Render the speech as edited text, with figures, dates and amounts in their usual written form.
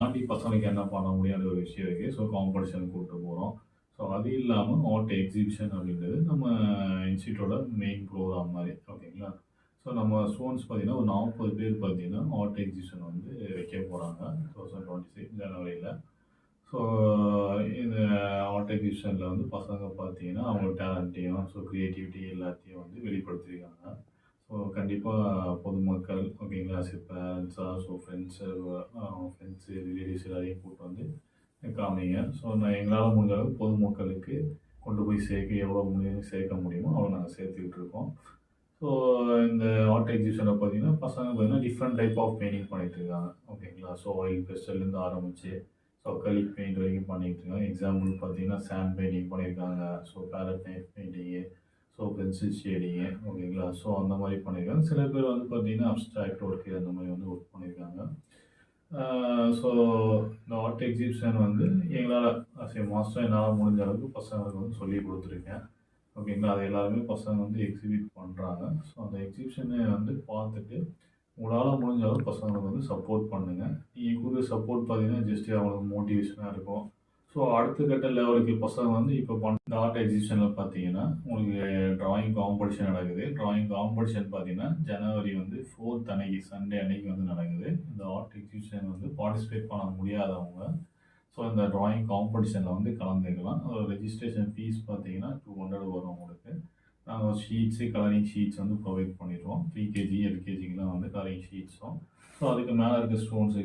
தாண்டி பசங்களுக்கு என்ன பண்ண முடியும்ன்ற ஒரு விஷயம் இருக்கு. ஸோ காம்படிஷன் கூட்டு போறோம். ஸோ அது இல்லாம ஆர்ட் எக்ஸிபிஷன் அப்படின்றது நம்ம இன்ஸ்டிடியூட்டோட மெயின் ப்ரோகிராம் மாரி. ஓகேங்களா? ஸோ நம்ம ஸ்டூடண்ட்ஸ் பார்த்தீங்கன்னா, ஒரு 40 பேர் பார்த்தீங்கன்னா, ஆர்ட் எக்ஸிபிஷன் வந்து வைக்க போறாங்க. 2026 ஜனவரியில. ஸோ இந்த ஆர்ட் எக்ஸிபிஷன்ல வந்து பசங்க பார்த்தீங்கன்னா, அவங்க டேலண்ட்டையும், ஸோ கிரியேட்டிவிட்டி எல்லாத்தையும் வந்து வெளிப்படுத்தியிருக்காங்க. ஸோ கண்டிப்பா பொதுமக்கள் ஓகேங்களா, பேரண்ட்ஸா, ஸோ ஃப்ரெண்ட்ஸு, ரிலேட்டிவ்ஸ் எல்லாரையும் கூட்டு வந்து காமிங்க. ஸோ நான் எங்களால முடிஞ்ச அளவுக்கு பொதுமக்களுக்கு கொண்டு போய் சேர்க்க எவ்வளோ முடியும் சேர்க்க முடியுமோ அவ்வளோ நாங்க சேர்த்துக்கிட்டு இருக்கோம். ஸோ இந்த ஆர்ட் எக்ஸிபிஷன்ல பார்த்தீங்கன்னா, பசங்க பார்த்தீங்கன்னா டிஃப்ரெண்ட் டைப் ஆஃப் பெயிண்டிங் பண்ணிட்டு இருக்காங்க. ஓகேங்களா? ஸோ ஆயில் பெஸ்டல்லேருந்து ஆரம்பிச்சு, ஸோ அக்ரிலிக் பெயிண்ட் வரைக்கும் பண்ணிட்டு இருக்காங்க. எக்ஸாம்பிள் பார்த்தீங்கன்னா, சாண்ட் பெயிண்டிங் பண்ணியிருக்காங்க. So palette knife painting, so pencil shading ஓகேங்களா? ஸோ அந்த மாரி பண்ணியிருக்காங்க. சில பேர் வந்து பார்த்தீங்கன்னா, அப்ஸ்ட்ராக்ட் ஒர்க்கு அந்த மாரி வந்து ஒர்க் பண்ணியிருக்காங்க. ஸோ இந்த ஆர்ட் எக்ஸிபிஷன் வந்து எங்களால ஆஸ் எ மாஸ்டர் என்னால முடிஞ்ச அளவுக்கு பசங்களுக்கு வந்து சொல்லிக் குடுத்துருக்கேன். ஓகேங்களா? அது எல்லாருமே பசங்க வந்து எக்ஸிபிட் பண்றாங்க. ஸோ அந்த எக்ஸிபிஷன வந்து பார்த்துட்டு, உங்களால முடிஞ்ச அளவு பசங்களுக்கு வந்து சப்போர்ட் பண்ணுங்க. நீங்க குடுக்குற சப்போர்ட் பார்த்தீங்கன்னா, ஜஸ்ட் அவங்களுக்கு மோட்டிவேஷனா இருக்கும். ஸோ அடுத்த கட்ட லெவலுக்கு பசங்க வந்து இப்போ இந்த ஆர்ட் எக்ஸிபிஷன்ல பார்த்தீங்கன்னா, உங்களுக்கு டிராயிங் காம்படிஷன் நடக்குது. டிராயிங் காம்படிஷன் பார்த்தீங்கன்னா, ஜனவரி வந்து 4த் அன்னைக்கு சண்டே அன்னைக்கு வந்து நடக்குது. இந்த ஆர்ட் எக்ஸிபிஷன் வந்து பார்ட்டிசிபேட் பண்ண முடியாதவங்க, ஸோ இந்த டிராயிங் காம்படிஷன்ல வந்து கலந்துக்கலாம். அதோட ரெஜிஸ்ட்ரேஷன் ஃபீஸ் பார்த்தீங்கன்னா, 200 வரும் உங்களுக்கு. நாங்க ஷீட்ஸு, கலரிங் ஷீட்ஸ் வந்து ப்ரொவைட் பண்ணிருவோம். ப்ரீகேஜி, எல்கேஜிக்குலாம் வந்து கலரிங் ஷீட்ஸும். ஸோ அதுக்கு மேல இருக்க ஸ்டூடண்ட்ஸுக்கு